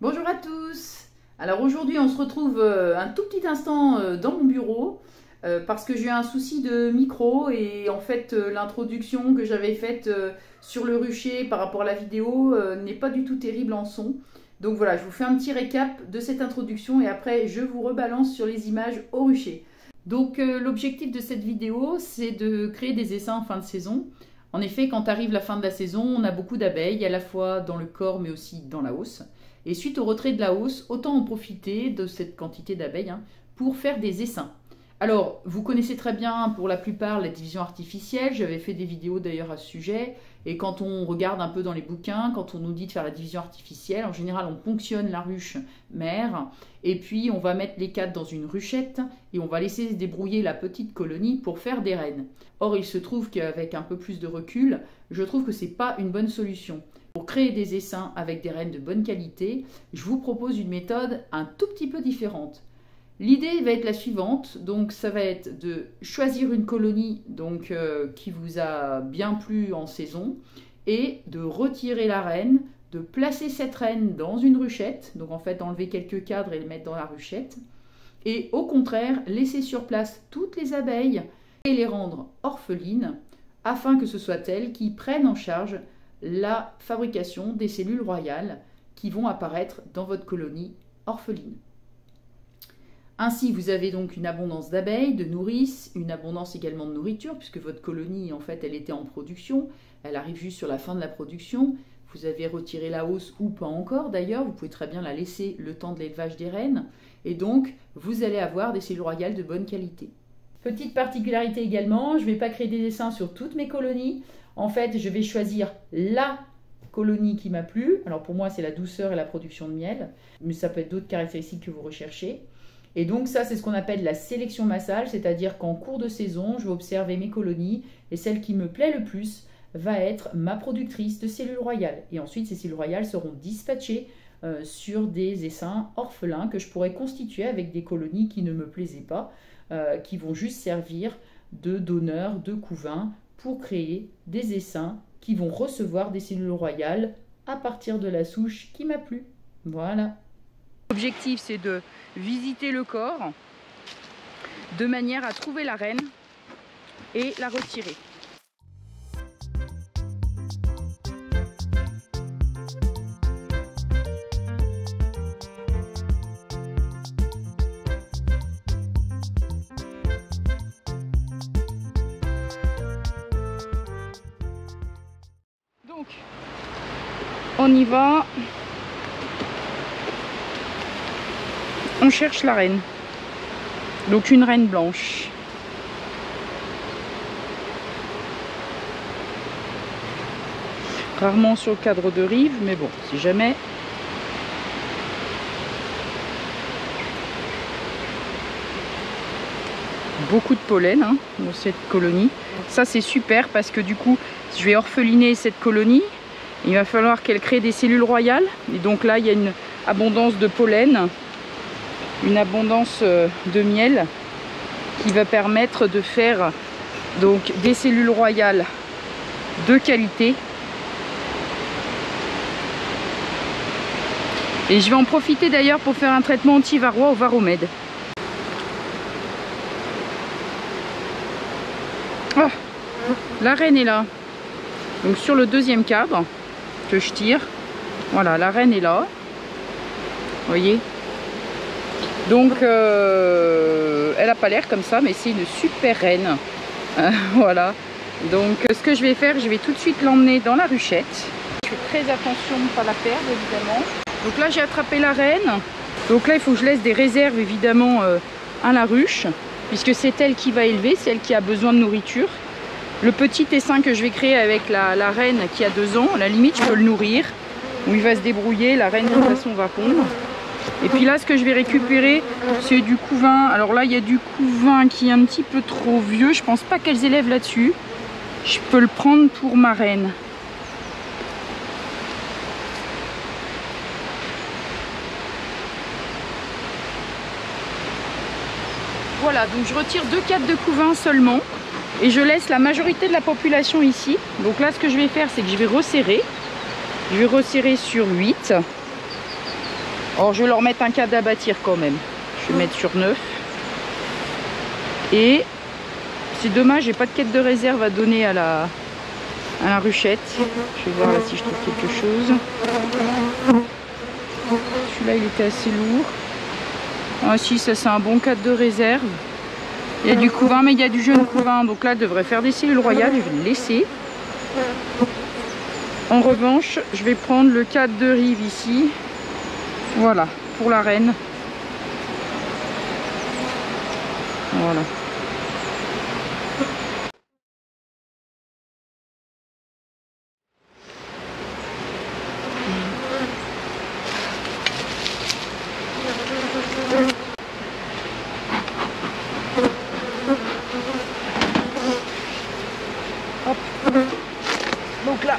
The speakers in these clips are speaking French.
Bonjour à tous. Alors aujourd'hui on se retrouve un tout petit instant dans mon bureau parce que j'ai eu un souci de micro et en fait l'introduction que j'avais faite sur le rucher par rapport à la vidéo n'est pas du tout terrible en son. Donc voilà, je vous fais un petit récap de cette introduction et après je vous rebalance sur les images au rucher. Donc l'objectif de cette vidéo c'est de créer des essaims en fin de saison. En effet, quand arrive la fin de la saison, on a beaucoup d'abeilles, à la fois dans le corps mais aussi dans la hausse. Et suite au retrait de la hausse, autant en profiter de cette quantité d'abeilles pour faire des essaims. Alors, vous connaissez très bien pour la plupart la division artificielle, j'avais fait des vidéos d'ailleurs à ce sujet, et quand on regarde un peu dans les bouquins, quand on nous dit de faire la division artificielle, en général on ponctionne la ruche mère, et puis on va mettre les cadres dans une ruchette, et on va laisser se débrouiller la petite colonie pour faire des reines. Or, il se trouve qu'avec un peu plus de recul, je trouve que ce n'est pas une bonne solution. Pour créer des essaims avec des reines de bonne qualité, je vous propose une méthode un tout petit peu différente. L'idée va être la suivante, donc ça va être de choisir une colonie qui vous a bien plu en saison et de retirer la reine, de placer cette reine dans une ruchette, donc en fait enlever quelques cadres et les mettre dans la ruchette, et au contraire laisser sur place toutes les abeilles et les rendre orphelines afin que ce soit elles qui prennent en charge la fabrication des cellules royales qui vont apparaître dans votre colonie orpheline. Ainsi, vous avez donc une abondance d'abeilles, de nourrices, une abondance également de nourriture, puisque votre colonie, en fait, elle était en production. Elle arrive juste sur la fin de la production. Vous avez retiré la hausse ou pas encore, d'ailleurs. Vous pouvez très bien la laisser le temps de l'élevage des reines. Et donc, vous allez avoir des cellules royales de bonne qualité. Petite particularité également, je ne vais pas créer des essaims sur toutes mes colonies. En fait, je vais choisir la colonie qui m'a plu. Alors pour moi, c'est la douceur et la production de miel, mais ça peut être d'autres caractéristiques que vous recherchez. Et donc ça, c'est ce qu'on appelle la sélection massale, c'est-à-dire qu'en cours de saison, je vais observer mes colonies et celle qui me plaît le plus va être ma productrice de cellules royales. Et ensuite, ces cellules royales seront dispatchées sur des essaims orphelins que je pourrais constituer avec des colonies qui ne me plaisaient pas, qui vont juste servir de donneurs, de couvains, pour créer des essaims qui vont recevoir des cellules royales à partir de la souche qui m'a plu. Voilà. L'objectif, c'est de visiter le corps de manière à trouver la reine et la retirer. Donc, on y va. On cherche la reine. Donc une reine blanche. Rarement sur le cadre de rive, mais bon, si jamais. Beaucoup de pollen dans cette colonie. Ça c'est super parce que du coup, je vais orpheliner cette colonie. Il va falloir qu'elle crée des cellules royales. Et donc là, il y a une abondance de pollen, une abondance de miel qui va permettre de faire donc des cellules royales de qualité. Et je vais en profiter d'ailleurs pour faire un traitement anti-varroa au varomède. Oh, la reine est là. Donc sur le deuxième cadre que je tire, voilà, la reine est là. Vous voyez? Donc elle n'a pas l'air comme ça, mais c'est une super reine. Voilà. Donc ce que je vais faire, je vais tout de suite l'emmener dans la ruchette. Je fais très attention de ne pas la perdre évidemment. Donc là j'ai attrapé la reine. Donc là il faut que je laisse des réserves évidemment à la ruche, puisque c'est elle qui va élever, c'est elle qui a besoin de nourriture. Le petit essaim que je vais créer avec la reine qui a 2 ans, à la limite je peux le nourrir, où il va se débrouiller, la reine de toute façon va pondre. Et puis là ce que je vais récupérer c'est du couvain. Alors là il y a du couvain qui est un petit peu trop vieux, je pense pas qu'elles élèvent là-dessus. Je peux le prendre pour ma reine. Voilà, donc je retire 2 cadres de couvain seulement. Et je laisse la majorité de la population ici. Donc là ce que je vais faire c'est que je vais resserrer. Je vais resserrer sur 8. Alors je vais leur mettre un cadre à bâtir quand même. Je vais mettre sur 9. Et c'est dommage, j'ai pas de quête de réserve à donner à la ruchette. Je vais voir là si je trouve quelque chose. Celui-là il était assez lourd. Ah si, ça c'est un bon cadre de réserve. Il y a du couvain, mais il y a du jeune couvain. Donc là, je devrais faire des cellules royales. Je vais le laisser. En revanche, je vais prendre le cadre de rive ici. Voilà, pour la reine. Voilà. Hop. Donc là.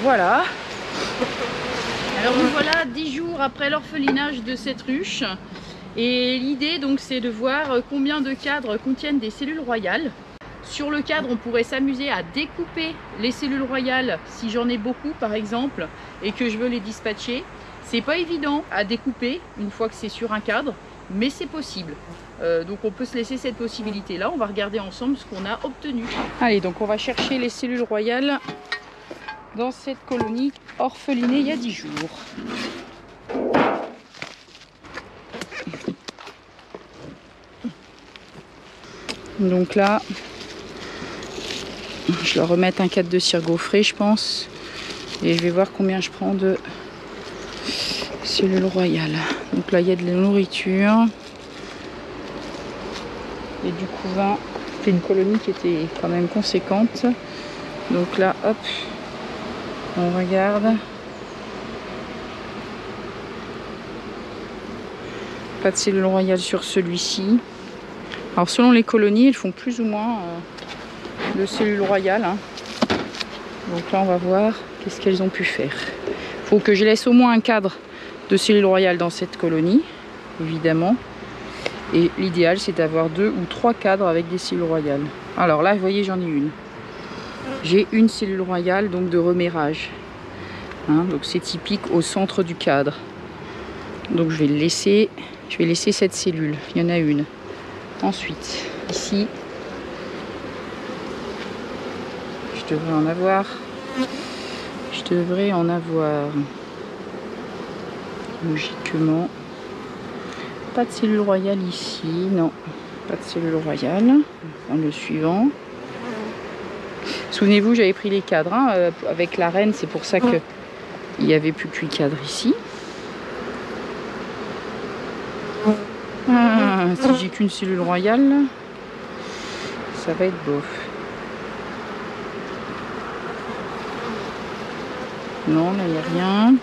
Voilà. Alors nous voilà 10 jours après l'orphelinage de cette ruche. Et l'idée donc c'est de voir combien de cadres contiennent des cellules royales. Sur le cadre, on pourrait s'amuser à découper les cellules royales si j'en ai beaucoup par exemple et que je veux les dispatcher. C'est pas évident à découper une fois que c'est sur un cadre, mais c'est possible. Donc on peut se laisser cette possibilité là. On va regarder ensemble ce qu'on a obtenu. Allez, donc on va chercher les cellules royales dans cette colonie orphelinée il y a 10 jours. Donc là, je vais remettre un cadre de cire gaufrée, je pense. Et je vais voir combien je prends de cellules royales. Donc là, il y a de la nourriture. Et du couvain. C'est une colonie qui était quand même conséquente. Donc là, hop, on regarde. Pas de cellules royales sur celui-ci. Alors selon les colonies, elles font plus ou moins de cellules royales. Hein. Donc là, on va voir qu'est-ce qu'elles ont pu faire. Il faut que je laisse au moins un cadre de cellules royales dans cette colonie, évidemment. Et l'idéal, c'est d'avoir 2 ou 3 cadres avec des cellules royales. Alors là, vous voyez, j'en ai une. J'ai une cellule royale donc de reméhrage. Hein, donc c'est typique au centre du cadre. Donc je vais laisser cette cellule. Il y en a une. Ensuite, ici, je devrais en avoir. Logiquement. Pas de cellule royale ici, non. Pas de cellule royale. On va prendre le suivant. Souvenez-vous, j'avais pris les cadres hein, avec la reine, c'est pour ça qu'il n'y avait plus que 8 cadres ici. Ah, si j'ai qu'une cellule royale, ça va être bof. Non, là il n'y a rien.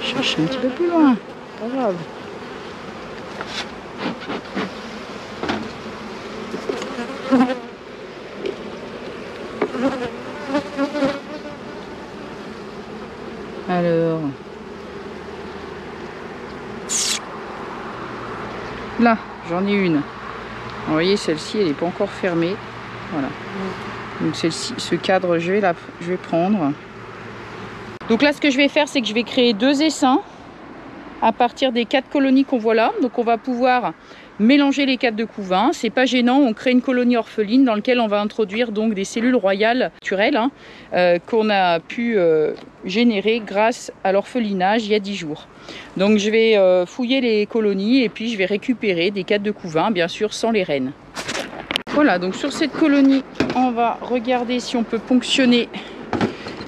Je cherche un petit peu plus loin, pas grave. Alors, là, j'en ai une. Vous voyez, celle-ci, elle n'est pas encore fermée. Voilà. Donc celle-ci, ce cadre, je vais prendre. Donc là, ce que je vais faire, c'est que je vais créer 2 essaims à partir des 4 colonies qu'on voit là. Donc on va pouvoir mélanger les cadres de couvain. C'est pas gênant, on crée une colonie orpheline dans laquelle on va introduire donc des cellules royales naturelles hein, qu'on a pu générer grâce à l'orphelinage il y a 10 jours. Donc je vais fouiller les colonies et puis je vais récupérer des cadres de couvain, bien sûr sans les reines. Voilà, donc sur cette colonie, on va regarder si on peut ponctionner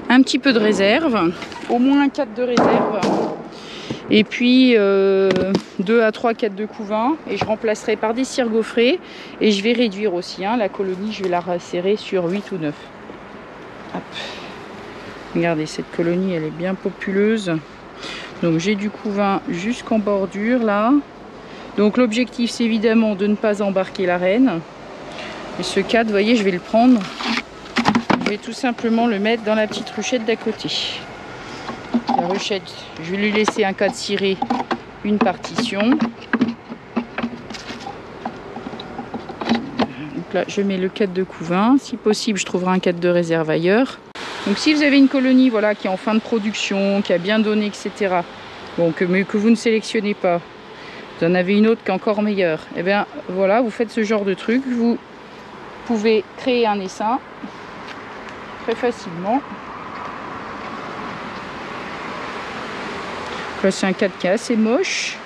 un petit peu de réserve, au moins un cadre de réserve. Et puis 2 à 3 cadres de couvain et je remplacerai par des cires gaufrées et je vais réduire aussi hein, la colonie, je vais la resserrer sur 8 ou 9. Hop. Regardez, cette colonie elle est bien populeuse. Donc j'ai du couvain jusqu'en bordure là. Donc l'objectif c'est évidemment de ne pas embarquer la reine. Et ce cadre, vous voyez, je vais le prendre. Je vais tout simplement le mettre dans la petite ruchette d'à côté. La ruchette, je vais lui laisser un cadre ciré, une partition. Donc là, je mets le cadre de couvain. Si possible, je trouverai un cadre de réserve ailleurs. Donc si vous avez une colonie voilà, qui est en fin de production, qui a bien donné, etc., bon, mais que vous ne sélectionnez pas, vous en avez une autre qui est encore meilleure, et bien voilà, vous faites ce genre de truc. Vous pouvez créer un essaim très facilement. Là, c'est un cadre qui est assez moche,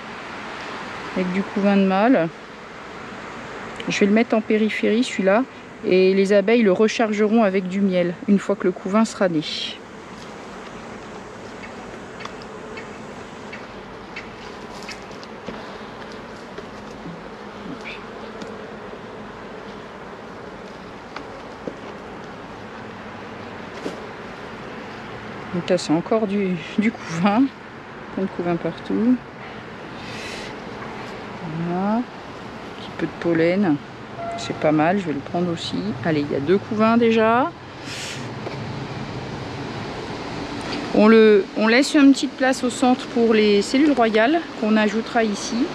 avec du couvain de mâle. Je vais le mettre en périphérie, celui-là, et les abeilles le rechargeront avec du miel, une fois que le couvain sera né. Donc là, c'est encore du couvain. Plein de couvain partout. Voilà. Un petit peu de pollen. C'est pas mal, je vais le prendre aussi. Allez, il y a 2 couvains déjà. On laisse une petite place au centre pour les cellules royales qu'on ajoutera ici.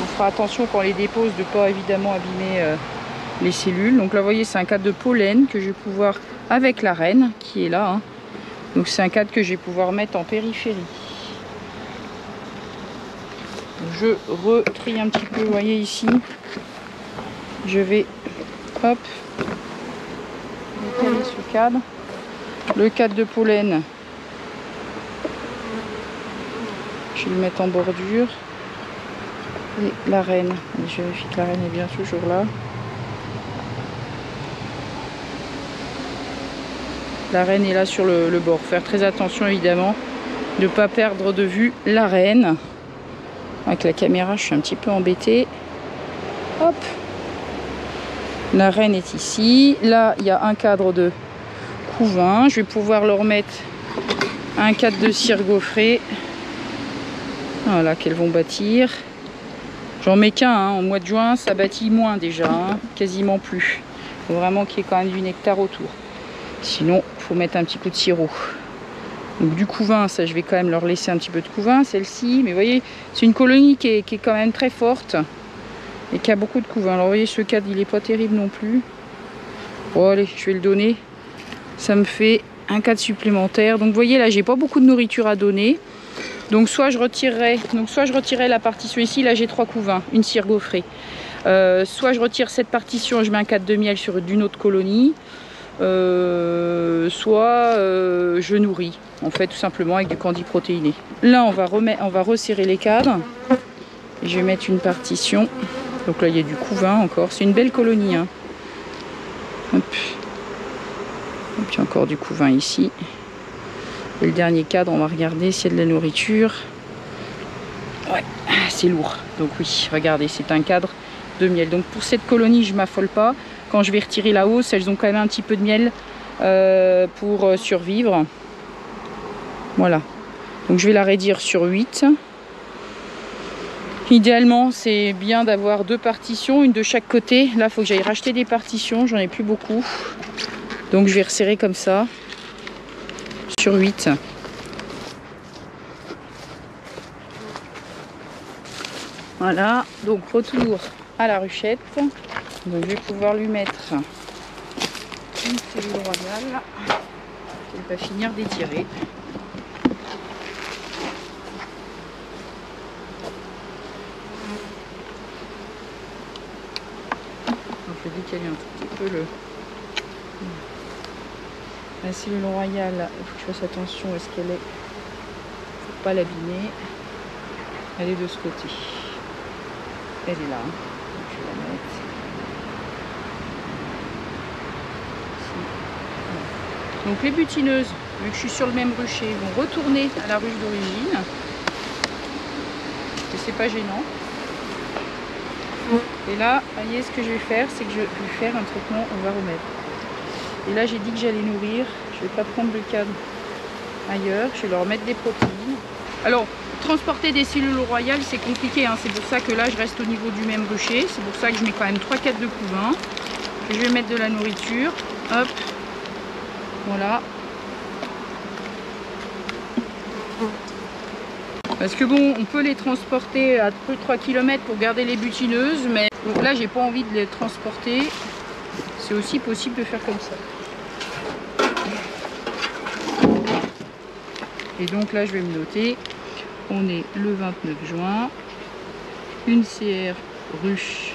On fera attention quand on les dépose de ne pas évidemment abîmer les cellules. Donc là, vous voyez, c'est un cadre de pollen que je vais pouvoir, avec la reine qui est là, hein. Donc c'est un cadre que je vais pouvoir mettre en périphérie. Je retrie un petit peu, vous voyez ici. Je vais, hop, décaler ce cadre. Le cadre de pollen, je vais le mettre en bordure. Et la reine, je vérifie que la reine est bien toujours là. La reine est là sur le bord. Faire très attention évidemment de ne pas perdre de vue la reine. Avec la caméra, je suis un petit peu embêtée. Hop. La reine est ici. Là, il y a un cadre de couvain. Je vais pouvoir leur mettre un cadre de cire gaufrée. Voilà, qu'elles vont bâtir. J'en mets qu'un, hein. En mois de juin, ça bâtit moins déjà, hein. Quasiment plus. Il faut vraiment qu'il y ait quand même du nectar autour. Sinon, il faut mettre un petit coup de sirop. Donc du couvain, ça je vais quand même leur laisser un petit peu de couvain, celle-ci. Mais vous voyez, c'est une colonie qui est quand même très forte et qui a beaucoup de couvain. Alors vous voyez, ce cadre, il n'est pas terrible non plus. Bon allez, je vais le donner. Ça me fait un cadre supplémentaire. Donc vous voyez, là, j'ai pas beaucoup de nourriture à donner. Donc soit je retirerai la partition ici. Là, j'ai 3 couvains, une cire gaufrée. Soit je retire cette partition, je mets un cadre de miel sur d'une autre colonie. Soit je nourris en fait tout simplement avec du candy protéiné. Là on va resserrer les cadres et je vais mettre une partition. Donc là il y a du couvain encore, c'est une belle colonie, hein. Hop. Et puis encore du couvain ici. Et le dernier cadre, on va regarder s'il y a de la nourriture. Ouais, c'est lourd, donc oui, regardez, c'est un cadre de miel. Donc pour cette colonie je m'affole pas. Quand je vais retirer la hausse, elles ont quand même un petit peu de miel pour survivre. Voilà. Donc je vais la réduire sur 8. Idéalement, c'est bien d'avoir 2 partitions, une de chaque côté. Là, il faut que j'aille racheter des partitions. J'en ai plus beaucoup. Donc je vais resserrer comme ça. Sur 8. Voilà. Donc retour à la ruchette. Donc je vais pouvoir lui mettre une cellule royale qu'elle va finir d'étirer. Donc je vais décaler un tout petit peu la cellule royale. Il faut que je fasse attention à ce qu'elle est. Il ne faut pas l'abîmer. Elle est de ce côté. Elle est là. Donc je vais la mettre. Donc les butineuses, vu que je suis sur le même rucher, vont retourner à la ruche d'origine. Et c'est pas gênant. Et là, voyez, ce que je vais faire, c'est que je vais faire un traitement au varomètre. Et là, j'ai dit que j'allais nourrir. Je vais pas prendre le cadre ailleurs. Je vais leur mettre des protéines. Alors, transporter des cellules royales, c'est compliqué, hein. C'est pour ça que là, je reste au niveau du même rucher. C'est pour ça que je mets quand même 3 cadres de couvain. Je vais mettre de la nourriture. Hop. Voilà. Parce que bon, on peut les transporter à peu de 3 km pour garder les butineuses, mais donc là j'ai pas envie de les transporter. C'est aussi possible de faire comme ça. Et donc là je vais me noter, on est le 29 juin, une CR ruche,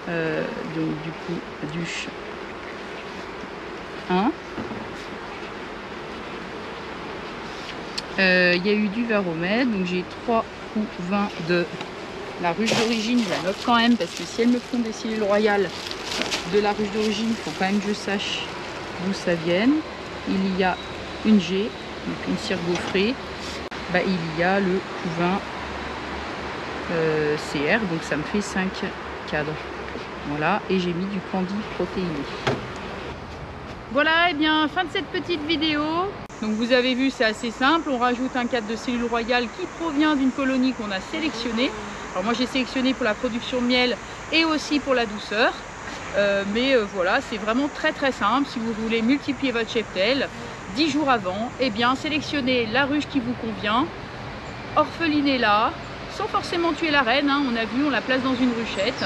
donc du coup duche 1. Il y a eu du varomètre, donc j'ai 3 coups 20 de la ruche d'origine. Je la note quand même parce que si elles me font des cellules royales de la ruche d'origine, il faut quand même que je sache d'où ça vienne. Il y a une G, donc une cire gaufrée. Bah, il y a le coup 20 CR, donc ça me fait 5 cadres. Voilà, et j'ai mis du candy protéiné. Voilà, et bien fin de cette petite vidéo. Donc vous avez vu, c'est assez simple, on rajoute un cadre de cellules royales qui provient d'une colonie qu'on a sélectionnée. Alors moi j'ai sélectionné pour la production de miel et aussi pour la douceur. Voilà, c'est vraiment très simple. Si vous voulez multiplier votre cheptel 10 jours avant, eh bien sélectionnez la ruche qui vous convient, orphelinez-la, sans forcément tuer la reine, hein, on a vu, on la place dans une ruchette.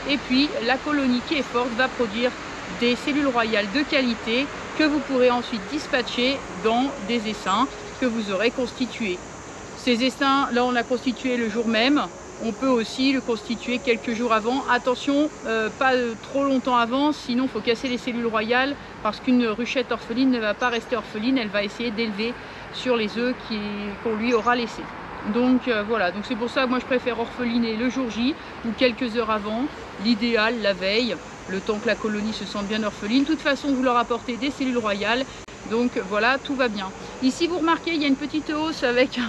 Et puis la colonie qui est forte va produire des cellules royales de qualité que vous pourrez ensuite dispatcher dans des essaims que vous aurez constitués. Ces essaims, là on l'a constitué le jour même, on peut aussi le constituer quelques jours avant. Attention, pas trop longtemps avant, sinon il faut casser les cellules royales parce qu'une ruchette orpheline ne va pas rester orpheline, elle va essayer d'élever sur les œufs qu'on lui aura laissés. Donc voilà, donc c'est pour ça que moi je préfère orpheliner le jour J ou quelques heures avant, l'idéal la veille, le temps que la colonie se sente bien orpheline. De toute façon, vous leur apportez des cellules royales, donc voilà, tout va bien. Ici, vous remarquez, il y a une petite hausse avec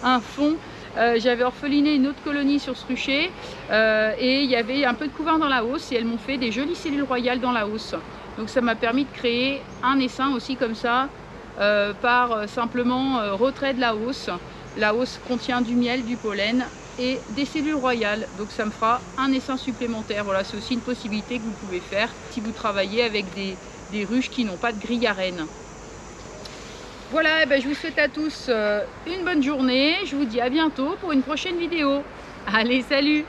un fond. J'avais orpheliné une autre colonie sur ce rucher et il y avait un peu de couvain dans la hausse et elles m'ont fait des jolies cellules royales dans la hausse. Donc ça m'a permis de créer un essaim aussi comme ça par simplement retrait de la hausse. La hausse contient du miel, du pollen et des cellules royales, donc ça me fera un essaim supplémentaire. Voilà, c'est aussi une possibilité que vous pouvez faire si vous travaillez avec des ruches qui n'ont pas de grille à reine. Voilà, je vous souhaite à tous une bonne journée, je vous dis à bientôt pour une prochaine vidéo. Allez, salut!